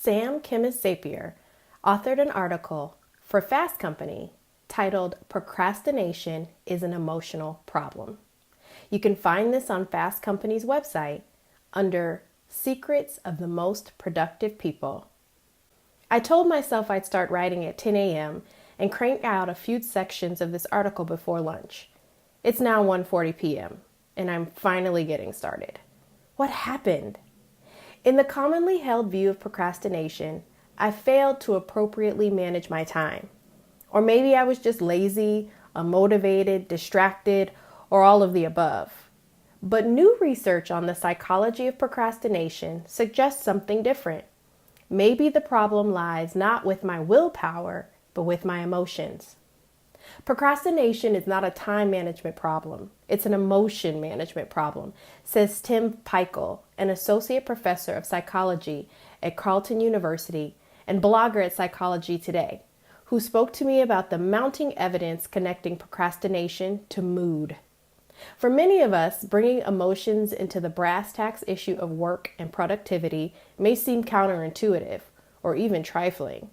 Sam Kimis-Zapier authored an article for Fast Company titled Procrastination is an Emotional Problem. You can find this on Fast Company's website under Secrets of the Most Productive People. I told myself I'd start writing at 10 a.m. and crank out a few sections of this article before lunch. It's now 1:40 p.m. and I'm finally getting started. What happened? In the commonly held view of procrastination, I failed to appropriately manage my time. Or maybe I was just lazy, unmotivated, distracted, or all of the above. But new research on the psychology of procrastination suggests something different. Maybe the problem lies not with my willpower, but with my emotions. Procrastination is not a time management problem. It's an emotion management problem, says Tim Peichel, an associate professor of psychology at Carleton University and blogger at Psychology Today, who spoke to me about the mounting evidence connecting procrastination to mood. For many of us, bringing emotions into the brass tacks issue of work and productivity may seem counterintuitive or even trifling.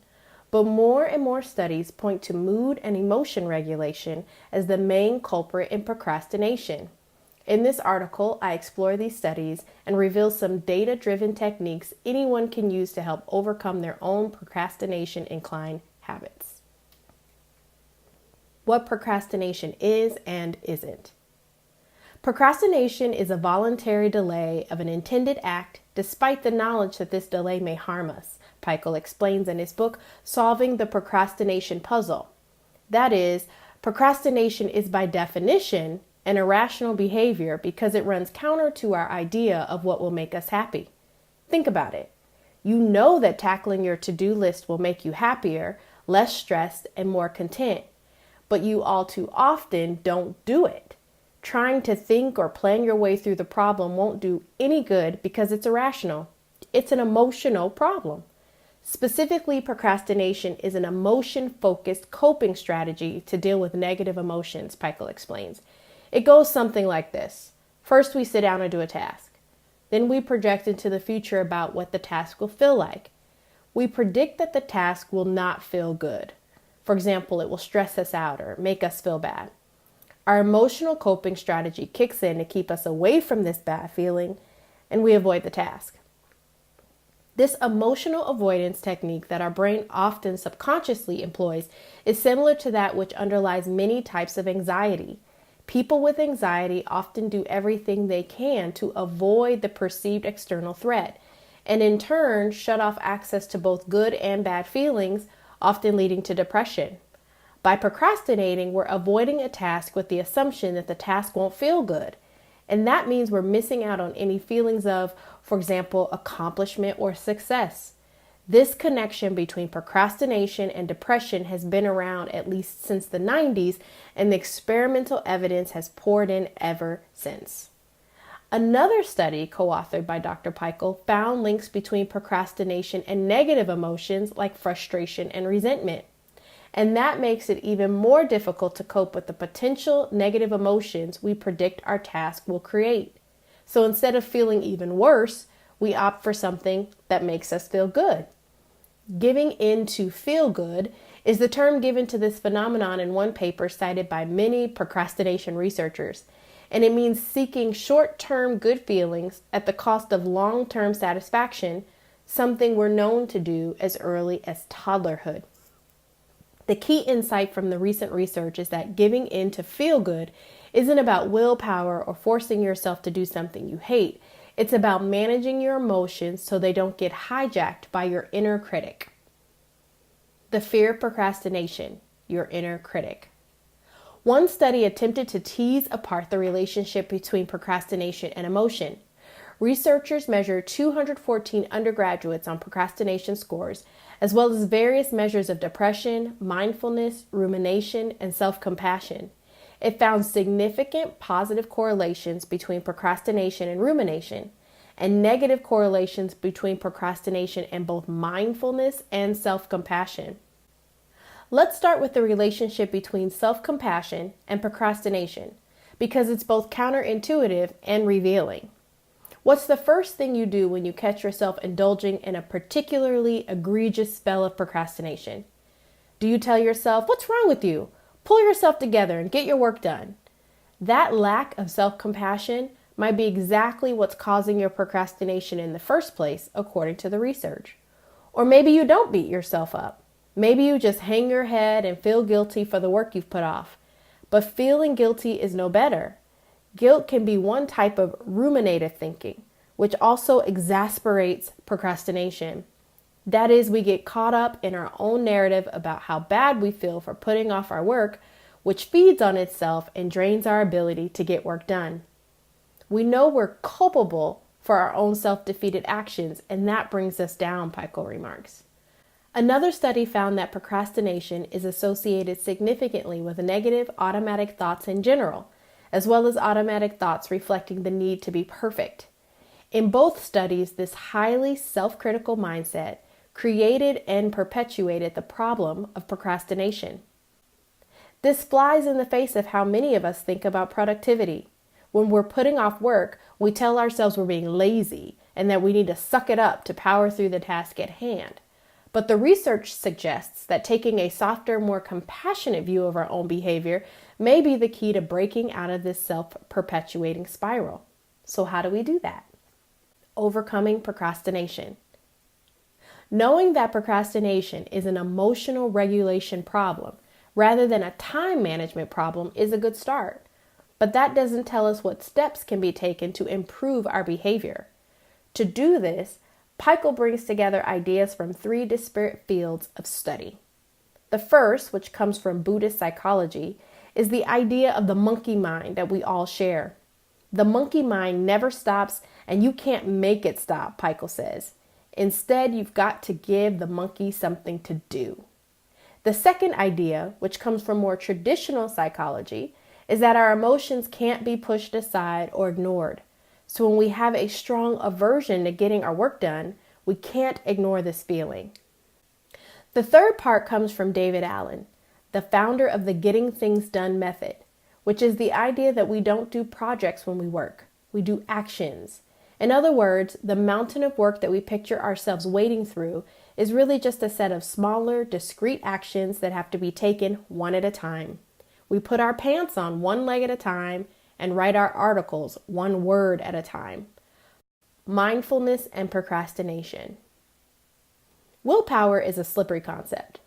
But more and more studies point to mood and emotion regulation as the main culprit in procrastination. In this article, I explore these studies and reveal some data-driven techniques anyone can use to help overcome their own procrastination-inclined habits. What procrastination is and isn't. Procrastination is a voluntary delay of an intended act despite the knowledge that this delay may harm us, Peichel explains in his book, Solving the Procrastination Puzzle. That is, procrastination is by definition an irrational behavior because it runs counter to our idea of what will make us happy. Think about it. You know that tackling your to-do list will make you happier, less stressed, and more content, but you all too often don't do it. Trying to think or plan your way through the problem won't do any good because it's irrational. It's an emotional problem. Specifically, procrastination is an emotion-focused coping strategy to deal with negative emotions, Peichel explains. It goes something like this. First, we sit down and do a task. Then we project into the future about what the task will feel like. We predict that the task will not feel good. For example, it will stress us out or make us feel bad. Our emotional coping strategy kicks in to keep us away from this bad feeling, and we avoid the task. This emotional avoidance technique that our brain often subconsciously employs is similar to that which underlies many types of anxiety. People with anxiety often do everything they can to avoid the perceived external threat, and in turn shut off access to both good and bad feelings, often leading to depression. By procrastinating, we're avoiding a task with the assumption that the task won't feel good. And that means we're missing out on any feelings of, for example, accomplishment or success. This connection between procrastination and depression has been around at least since the 90s, and the experimental evidence has poured in ever since. Another study co-authored by Dr. Peichel found links between procrastination and negative emotions like frustration and resentment. And that makes it even more difficult to cope with the potential negative emotions we predict our task will create. So instead of feeling even worse, we opt for something that makes us feel good. Giving in to feel good is the term given to this phenomenon in one paper cited by many procrastination researchers. And it means seeking short-term good feelings at the cost of long-term satisfaction, something we're known to do as early as toddlerhood. The key insight from the recent research is that giving in to feel good isn't about willpower or forcing yourself to do something you hate. It's about managing your emotions so they don't get hijacked by your inner critic. The fear of procrastination, your inner critic. One study attempted to tease apart the relationship between procrastination and emotion. Researchers measured 214 undergraduates on procrastination scores, as well as various measures of depression, mindfulness, rumination, and self-compassion. It found significant positive correlations between procrastination and rumination, and negative correlations between procrastination and both mindfulness and self-compassion. Let's start with the relationship between self-compassion and procrastination, because it's both counterintuitive and revealing. What's the first thing you do when you catch yourself indulging in a particularly egregious spell of procrastination? Do you tell yourself, "What's wrong with you? Pull yourself together and get your work done"? That lack of self-compassion might be exactly what's causing your procrastination in the first place, according to the research. Or maybe you don't beat yourself up. Maybe you just hang your head and feel guilty for the work you've put off. But feeling guilty is no better. Guilt can be one type of ruminative thinking, which also exasperates procrastination. That is, we get caught up in our own narrative about how bad we feel for putting off our work, which feeds on itself and drains our ability to get work done. We know we're culpable for our own self-defeated actions, and that brings us down, Pikel remarks. Another study found that procrastination is associated significantly with negative automatic thoughts in general, as well as automatic thoughts reflecting the need to be perfect. In both studies, this highly self-critical mindset created and perpetuated the problem of procrastination. This flies in the face of how many of us think about productivity. When we're putting off work, we tell ourselves we're being lazy and that we need to suck it up to power through the task at hand. But the research suggests that taking a softer, more compassionate view of our own behavior may be the key to breaking out of this self-perpetuating spiral. So how do we do that? Overcoming procrastination. Knowing that procrastination is an emotional regulation problem rather than a time management problem is a good start. But that doesn't tell us what steps can be taken to improve our behavior. To do this, Pikel brings together ideas from 3 disparate fields of study. The first, which comes from Buddhist psychology, is the idea of the monkey mind that we all share. The monkey mind never stops, and you can't make it stop, Pikel says. Instead, you've got to give the monkey something to do. The second idea, which comes from more traditional psychology, is that our emotions can't be pushed aside or ignored. So when we have a strong aversion to getting our work done, we can't ignore this feeling. The third part comes from David Allen, the founder of the Getting Things Done method, which is the idea that we don't do projects when we work, we do actions. In other words, the mountain of work that we picture ourselves wading through is really just a set of smaller, discrete actions that have to be taken one at a time. We put our pants on one leg at a time and write our articles one word at a time. Mindfulness and procrastination. Willpower is a slippery concept.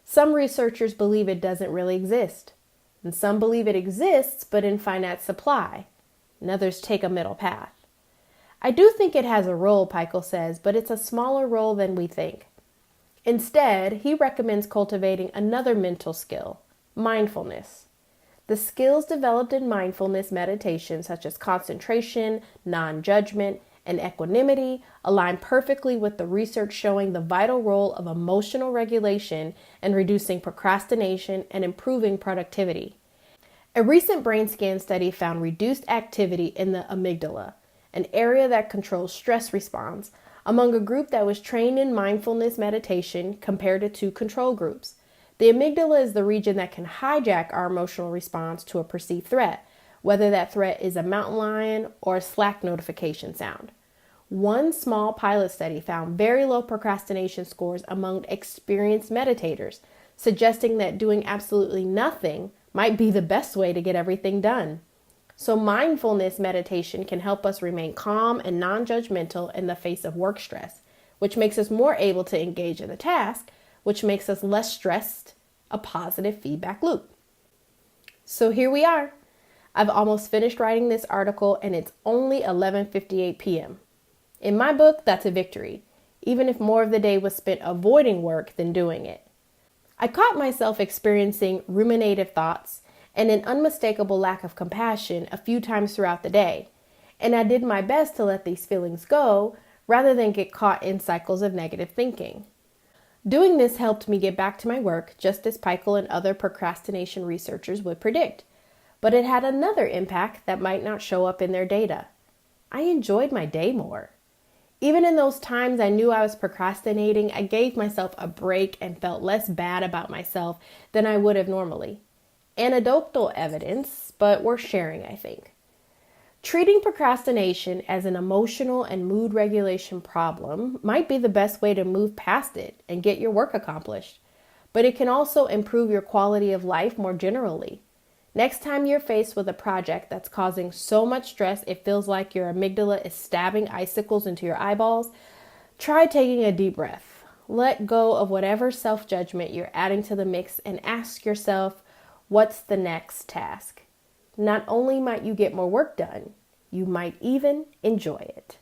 Some researchers believe it doesn't really exist, and some believe it exists but in finite supply, and others take a middle path. I do think it has a role, Pikel says, but it's a smaller role than we think. Instead, he recommends cultivating another mental skill, mindfulness. The skills developed in mindfulness meditation, such as concentration, non-judgment, and equanimity, align perfectly with the research showing the vital role of emotional regulation in reducing procrastination and improving productivity. A recent brain scan study found reduced activity in the amygdala, an area that controls stress response, among a group that was trained in mindfulness meditation compared to 2 control groups. The amygdala is the region that can hijack our emotional response to a perceived threat, whether that threat is a mountain lion or a Slack notification sound. One small pilot study found very low procrastination scores among experienced meditators, suggesting that doing absolutely nothing might be the best way to get everything done. So mindfulness meditation can help us remain calm and non-judgmental in the face of work stress, which makes us more able to engage in the task, which makes us less stressed, a positive feedback loop. So here we are. I've almost finished writing this article and it's only 11:58 p.m. In my book, that's a victory, even if more of the day was spent avoiding work than doing it. I caught myself experiencing ruminative thoughts and an unmistakable lack of compassion a few times throughout the day, and I did my best to let these feelings go rather than get caught in cycles of negative thinking. Doing this helped me get back to my work, just as Pikel and other procrastination researchers would predict. But it had another impact that might not show up in their data. I enjoyed my day more. Even in those times I knew I was procrastinating, I gave myself a break and felt less bad about myself than I would have normally. Anecdotal evidence, but worth sharing, I think. Treating procrastination as an emotional and mood regulation problem might be the best way to move past it and get your work accomplished, but it can also improve your quality of life more generally. Next time you're faced with a project that's causing so much stress it feels like your amygdala is stabbing icicles into your eyeballs, try taking a deep breath. Let go of whatever self-judgment you're adding to the mix and ask yourself, what's the next task? Not only might you get more work done, you might even enjoy it.